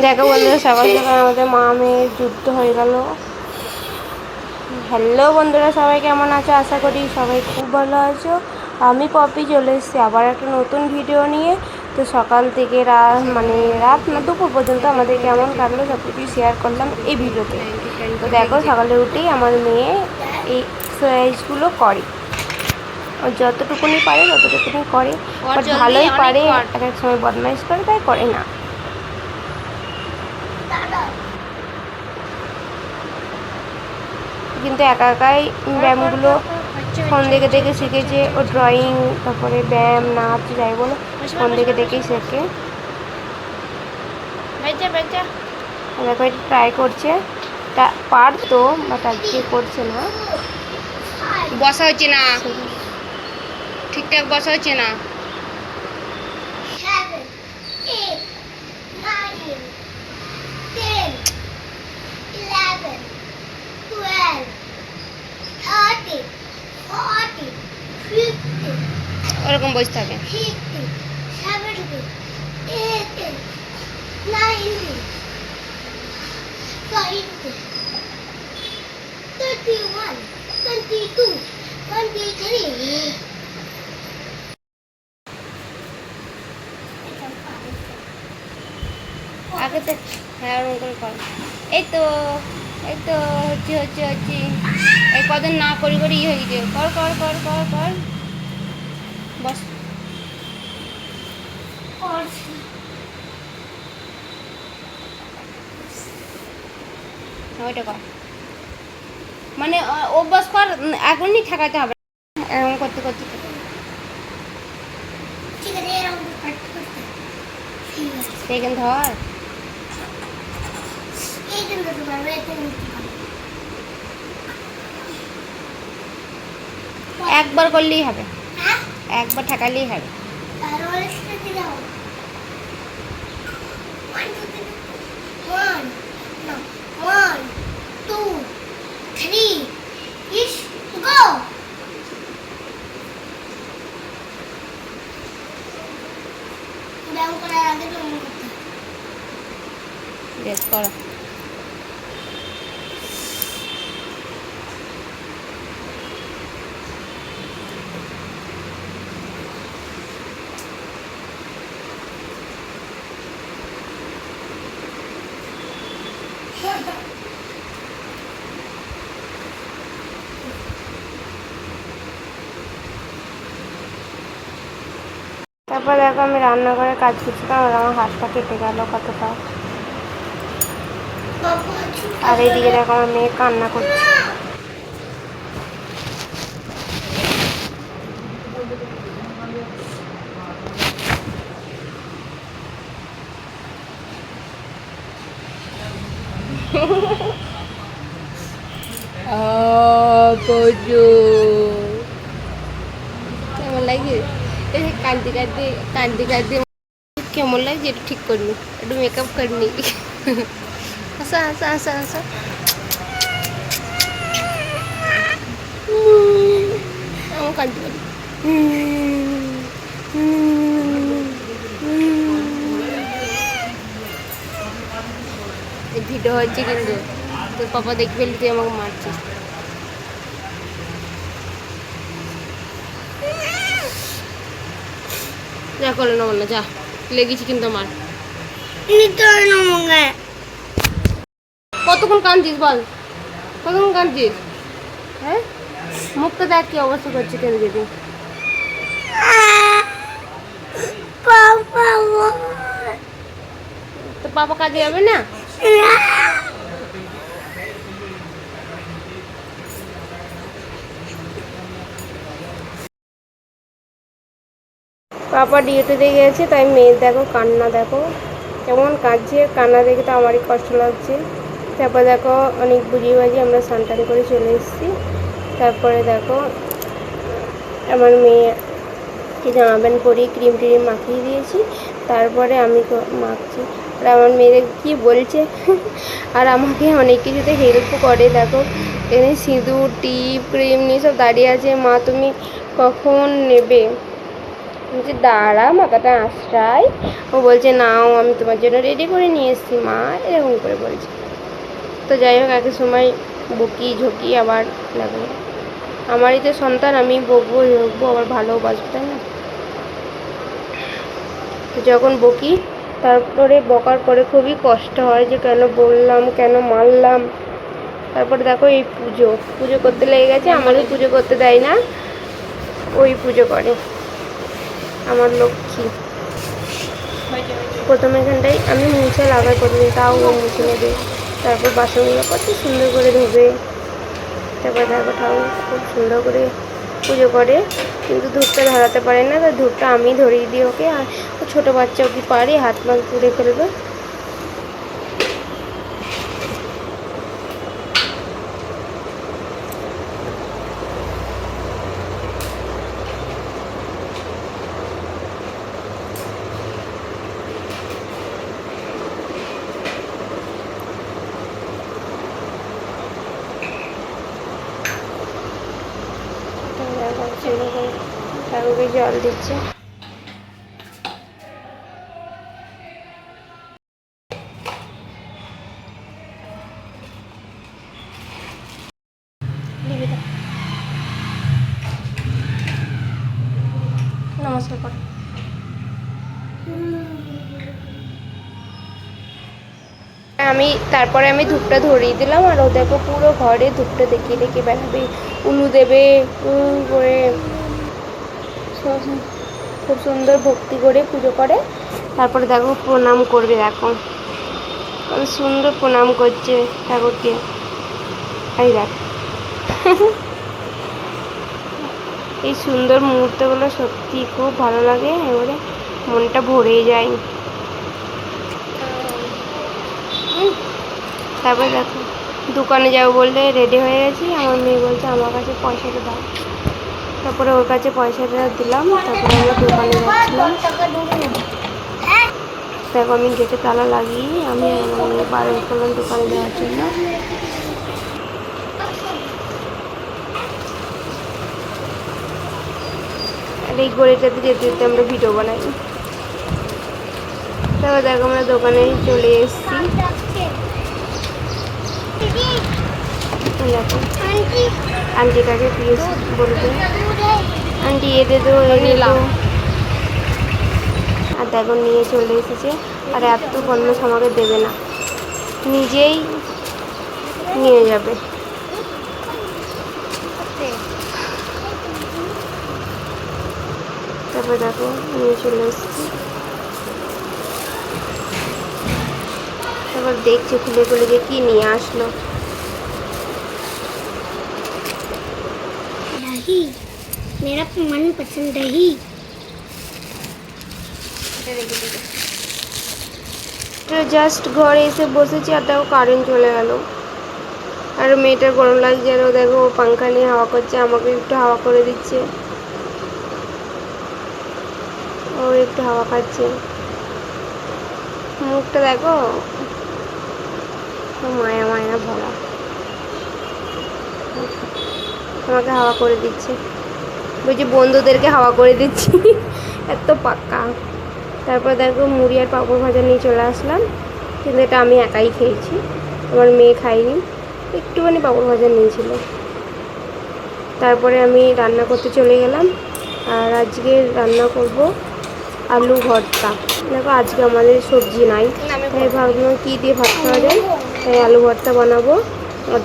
দেখো বন্ধুরা, সকাল সকাল আমাদের মা মেয়ের যুদ্ধ হয়ে গেল। হ্যালো বন্ধুরা, সবাই কেমন আছো? আশা করি সবাই খুব ভালো আছো। আমি পপি চলে এসেছি আবার একটা নতুন ভিডিও নিয়ে। তো সকাল থেকে রাত না দুপুর পর্যন্ত আমাদের কেমন কাটলো সব কিছু শেয়ার করলাম এই ভিডিওতে। তো দেখো, সকালে উঠেই আমার মেয়ে এই এক্সারসাইজগুলো করে, ও যতটুকুনি পারে ততটুকুনি করে, বাট ভালোই পারে। এক এক সময় বদমাইশ করে, তাই করে না। কিন্তু একা একাই ব্যায়ামগুলো ফোন দেখে দেখে শিখেছে। ও ড্রয়িং, তারপরে ব্যায়াম, নাচ, যাই বলো ফোন দেখে দেখেই শেখে। দেখো, এটা ট্রাই করছে, পারতো বাট আজকে করছে না। বসা হচ্ছে না, ঠিকঠাক বসা হচ্ছে না। ওরকম বসে থাকে। আগে তো হ্যাঁ ওরকম করে কর। এই তো এই তো হচ্ছে হচ্ছে হচ্ছে এই কদিন না করি করি হয়ে গেছে। কর কর কর কর কর, বস। ওইটা কর, মানে অভ্যাস কর, এখনই ঠেকাতে হবে। এরকম করতে করতে সেকেন্ড ধর। একবার করলেই হবে, একবার ঠেকালেই হবে। বেশ করো। তারপর দেখো, আমি রান্নাঘরে কাজ করছিলাম আর আমার হাতটা কেটে গেল কতটা। আর এইদিকে দেখো, আমার মেয়ে কান্না করছে। কেমন লাগে কান্দি কান্দি কান্দি কান্দি? কেমন লাগছে একটু ঠিক করনি, একটু মেকআপ করনি। হাসা হাসা হাসা হাসা। আমার কান্দি কান্দি ভিডিও হচ্ছে, কিন্তু তোর পাপা দেখবে তুই আমাকে মারছিস। যা করলে না বললো, যা লেগেছি কিন্তু আমার। কতক্ষণ কাঁদছিস বল, কতক্ষণ কাঁদছিস? হ্যাঁ, মুখটা দেখ কি অবস্থা করছে, কেন যদি তো পাপা কাজে যাবে না? পাপা ডিউটিতে গেছে, তাই মেয়ের দেখো কান্না, দেখো কেমন কাঁদছে। কান্না দেখে তো আমারই কষ্ট লাগছে। তারপর দেখো, অনেক বুঝিয়ে বাজিয়ে আমরা স্নান করে চলে এসেছি। তারপরে দেখো, আমার মেয়েকে জামা প্যান্ট পরিয়ে ক্রিম ট্রিম মাখিয়ে দিয়েছি। তারপরে আমি মাখছি। আর আমার মেয়ে কি বলছে আর আমাকে অনেক কিছুতে হেল্প করে। দেখো এখানে সিঁদুর, টিপ, ক্রিম নিয়ে সব দাঁড়িয়ে আছে। মা তুমি কখন নেবে? বলছে দাঁড়া মাথাটা আশ্রায়। ও বলছে নাও আমি তোমার জন্য রেডি করে নিয়ে এসেছি মা, এরকম করে বলছে। তো যাই হোক, এক সময় বকি ঝুঁকি আবার লাগবে। আমারই তো সন্তান, আমি বকবো ঝুঁকবো, আবার ভালোবাসবো, তাই না? তো যখন বকি তারপরে বকার পরে খুবই কষ্ট হয় যে কেন বললাম, কেন মারলাম। তারপরে দেখো এই পুজো করতে লেগে গেছে। আমারও পুজো করতে দেয় না, ওই পুজো করে আমার লক্ষ্মী। প্রথমে এখানটাই আমি মুছে লাগাই প্রতিদিন, তাও ও মুছে নেবে। তারপর বাসনগুলো কত সুন্দর করে ধোবে। তারপর দেখো ঠাকুর খুব সুন্দর করে পুজো করে, কিন্তু ধূপটা ধরাতে পারে না। তো ধূপটা আমি ধরিয়ে দিই ওকে। আর ছোটো বাচ্চাও কি পারে, হাত মাছ পুড়ে ফেলবে। ঠাকুরকে জল দিচ্ছে। নমস্কার কর। তারপরে আমি ধূপটা ধরিয়ে দিলাম। আর ও দেখো পুরো ঘরে ধূপটা দেখিয়ে দেখিয়ে বেড়াবে, উলু দেবে করে। খুব সুন্দর ভক্তি করে পুজো করে। তারপরে দেখো প্রণাম করবে। দেখো সুন্দর প্রণাম করছে ঠাকুরকে। এই দেখ এই সুন্দর মুহূর্তগুলো সত্যি খুব ভালো লাগে, এবারে মনটা ভরে যায়। তারপরে দেখো দোকানে যাবো বললে রেডি হয়ে গেছি। আমার মেয়ে বলছে আমার কাছে পয়সাটা দাও। তারপরে ওর কাছে পয়সাটা দিলাম। তারপরে আমরা দোকানে যাচ্ছিলাম। দেখো আমি গেটে তালা লাগিয়ে আমি আমার মেয়ে বার করলাম দোকানে যাওয়ার জন্য। আর এই গলিটাতে যেতে যেতে আমরা ভিডিও বানাই। তারপর দেখো আমরা দোকানে চলে এসেছি। দেখো আন্টি কাকে প্লিজ বলবে, আন্টি এ দে দো, এ দে দো। আর দেখো নিয়ে চলে এসেছে। আর এত বদমাশ আমাকে দেবে না, নিজেই নিয়ে যাবে। তারপর দেখো নিয়ে চলে এসেছি। তারপর দেখছি খুলে খুলে যে কি নিয়ে আসলো। दही मेरा मनपसंद दही। তো জাস্ট ঘরে এসে বসেছি আর দেখো কারেন্ট চলে গেল। আর মেয়েটার গরম লাগছে, আর দেখো পাঙ্খা নিয়ে হাওয়া করছে, আমাকে একটু হাওয়া করে দিচ্ছে, ও একটু হাওয়া খাচ্ছে। মুখটা দেখো মায়া মায়া ভরা, আমাকে হাওয়া করে দিচ্ছে। বলছি বন্ধুদেরকে হাওয়া করে দিচ্ছি এত পাক্কা। তারপর দেখো মুড়ি আর পাঁপড় ভাজা নিয়ে চলে আসলাম, কিন্তু এটা আমি একাই খেয়েছি, আমার মেয়ে খাইনি, একটুখানি পাঁপড় ভাজা নিয়েছিল। তারপরে আমি রান্না করতে চলে গেলাম। আর আজকে রান্না করব আলু ভর্তা। দেখো আজকে আমাদের সবজি নাই, তাই ভাবলাম কী দিয়ে ভাত খাওয়া যায়, তাই আলু ভর্তা বানাবো।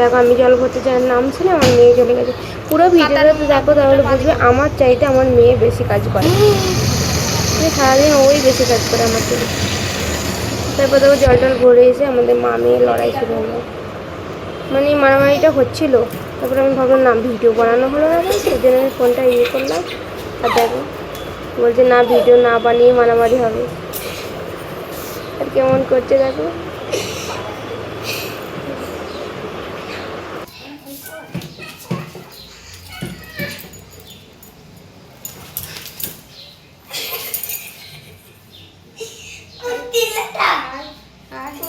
দেখো আমি জল ভরতে নামছি না, আমার মেয়ে চলে গেছে। পুরো ভিডিওটা তো দেখো, তাহলে বুঝবে আমার চাইতে আমার মেয়ে বেশি কাজ করে, সারাদিন ওই বেশি কাজ করে আমার থেকে। তারপর দেখো জল টল ভরে এসে আমাদের মা মেয়ে লড়াই শুরু হলো, মানে মারামারিটা হচ্ছিল। তারপরে আমি ভাবলাম না ভিডিও বানানো হলো না, সেই জন্য আমি ফোনটা ইয়ে করলাম। আর দেখো বলছে না ভিডিও না বানিয়ে মারামারি হবে। আর কেমন করছে দেখো।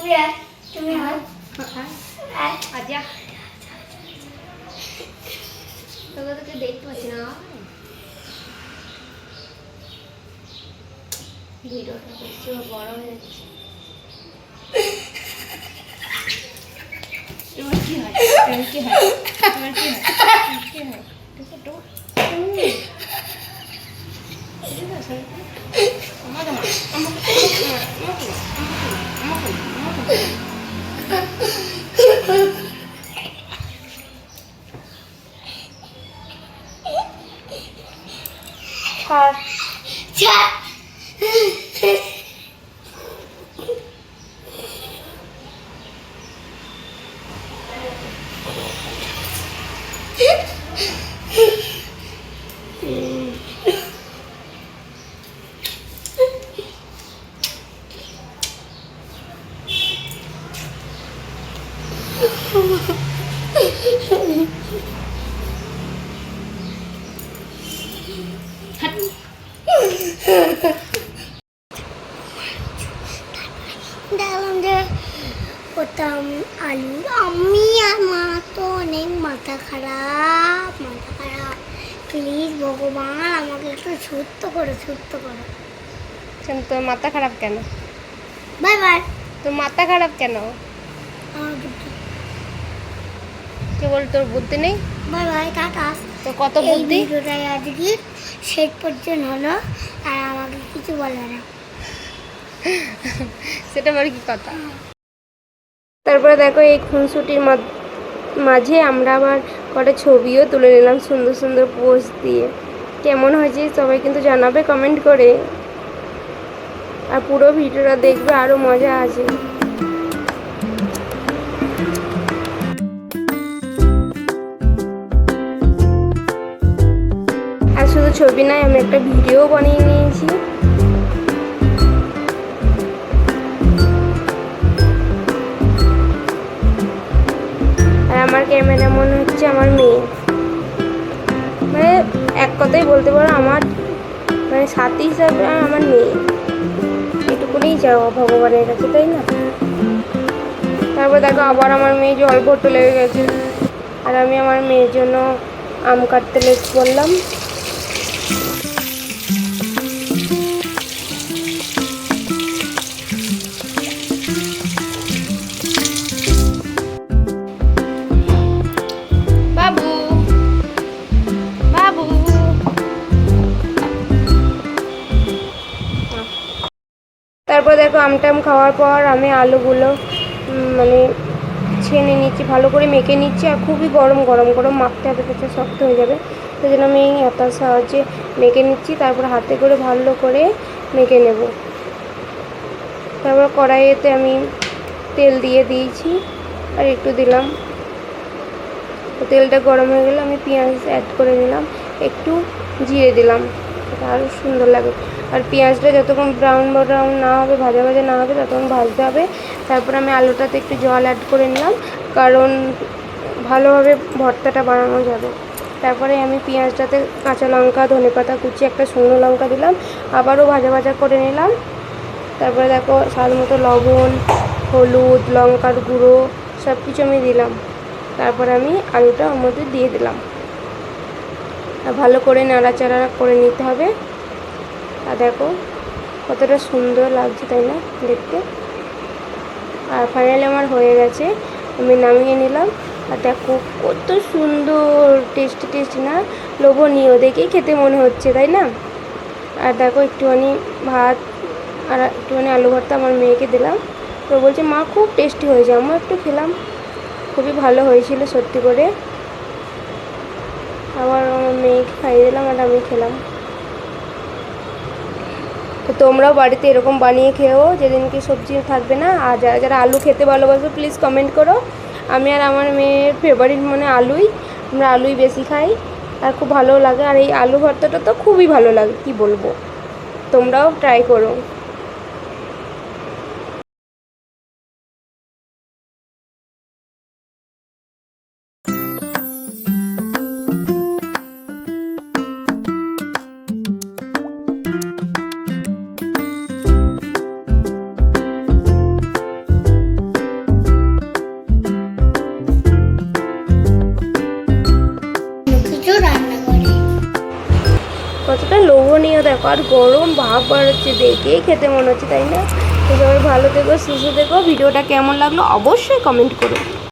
তুমি আচ্ছা তোকে দেখতে পাচ্ছি না ভিডিওটা বেশি বড় হয়ে যাচ্ছে তোমার কি হয় তোমার কি হয় তোমার কি হয় কি হয় ছোটো দেখলাম যে করতাম আলু আমি আর মা তো অনেক মাথা খারাপ প্লিজ ভগবান আমাকে একটু ছুট্ট করো তোর মাথা খারাপ কেন বাই বাই তোর মাথা খারাপ কেন আমার বুদ্ধি কেবল তোর বুদ্ধি নেই বাই বাই টাটা তোর কত এই বুদ্ধি ভিডিওটাই আজকে শেষ পর্যন্ত হলো আর আমাকে কিছু বলে না সেটা বড় কি কথা তারপরে দেখো এই খুনসুটির মাঝে আমরা আবার কটা ছবিও তুলে নিলাম সুন্দর সুন্দর পোজ দিয়ে কেমন হয়েছে সবাই কিন্তু জানাবে কমেন্ট করে আর পুরো ভিডিওটা দেখবে আরও মজা আছে আর শুধু ছবি নয় আমি একটা ভিডিও বানিয়ে নিয়েছি আর আমার ক্যামেরা মনে হচ্ছে আমার মেয়ে মানে এক কথাই বলতে পারো আমার মানে সাথী হিসাবে আমার মেয়ে এটুকুনি যাওয়া ভগবানের কাছে তাই না তারপর দেখো আবার আমার মেয়ে জল ভরতে লেগে গেছে আর আমি আমার মেয়ের জন্য আম কাটতে লেগে পড়লাম বাবু বাবু তারপর দেখো আমটাম খাওয়ার পর আমি আলুগুলো মানে ছেনে নিচ্ছি ভালো করে মেখে নিচ্ছি আর খুবই গরম মাখতে হবে তাতে শক্ত হয়ে যাবে সেই জন্য আমি হাতার সাহায্যে মেখে নিচ্ছি তারপর হাতে করে ভালো করে মেখে নেব তারপর কড়াইয়েতে আমি তেল দিয়ে দিয়েছি আর একটু দিলাম তেলটা গরম হয়ে গেলে আমি পেঁয়াজ অ্যাড করে নিলাম একটু জিরে দিলাম এটা আরও সুন্দর লাগে আর পেঁয়াজটা যতক্ষণ ব্রাউন না হবে ভাজা না হবে ততক্ষণ ভাজতে হবে তারপর আমি আলুটাতে একটু জল অ্যাড করে নিলাম কারণ ভালোভাবে ভর্তাটা বানানো যাবে তারপরে আমি পেঁয়াজটাতে কাঁচা লঙ্কা ধনেপাতা কুচি একটা শুকনো লঙ্কা দিলাম আবারও ভাজা করে নিলাম তারপরে দেখো স্বাদ মতো লবণ হলুদ লঙ্কার গুঁড়ো সব কিছু আমি দিলাম তারপর আমি আলুটা ওর মধ্যে দিয়ে দিলাম আর ভালো করে নাড়াচাড়া করে নিতে হবে আর দেখো কতটা সুন্দর লাগছে তাই না দেখতে আর ফাইনালি আমার হয়ে গেছে আমি নামিয়ে নিলাম আর দেখো কত সুন্দর টেস্টি না লোভনীয় দেখেই খেতে মনে হচ্ছে তাই না আর দেখো একটুখানি ভাত আর একটুখানি আলু ভর্তা আমার মেয়েকে দিলাম তো বলছে মা খুব টেস্টি হয়েছে আমিও একটু খেলাম খুবই ভালো হয়েছিল সত্যি করে আবার আমার মেয়েকে খাইয়ে দিলাম আর আমি খেলাম তো তোমরাও বাড়িতে এরকম বানিয়ে খেও যেদিনকে সবজি থাকবে না আর যারা আলু খেতে ভালোবাসো প্লিজ কমেন্ট করো আমি আর আমার মেয়ের ফেভারিট মানে আলুই আমরা আলুই বেশি খাই আর খুব ভালো লাগে আর এই আলু ভর্তাটা তো খুবই ভালো লাগে কি বলবো তোমরাও ট্রাই করো কতটা লোভনীয় দেখো, আর গরম ভাব বাড়াচ্ছে, দেখেই খেতে মনে হচ্ছে, তাই না? তো সবাই ভালো থেকো, সুস্থ থেকো। ভিডিওটা কেমন লাগলো অবশ্যই কমেন্ট করো।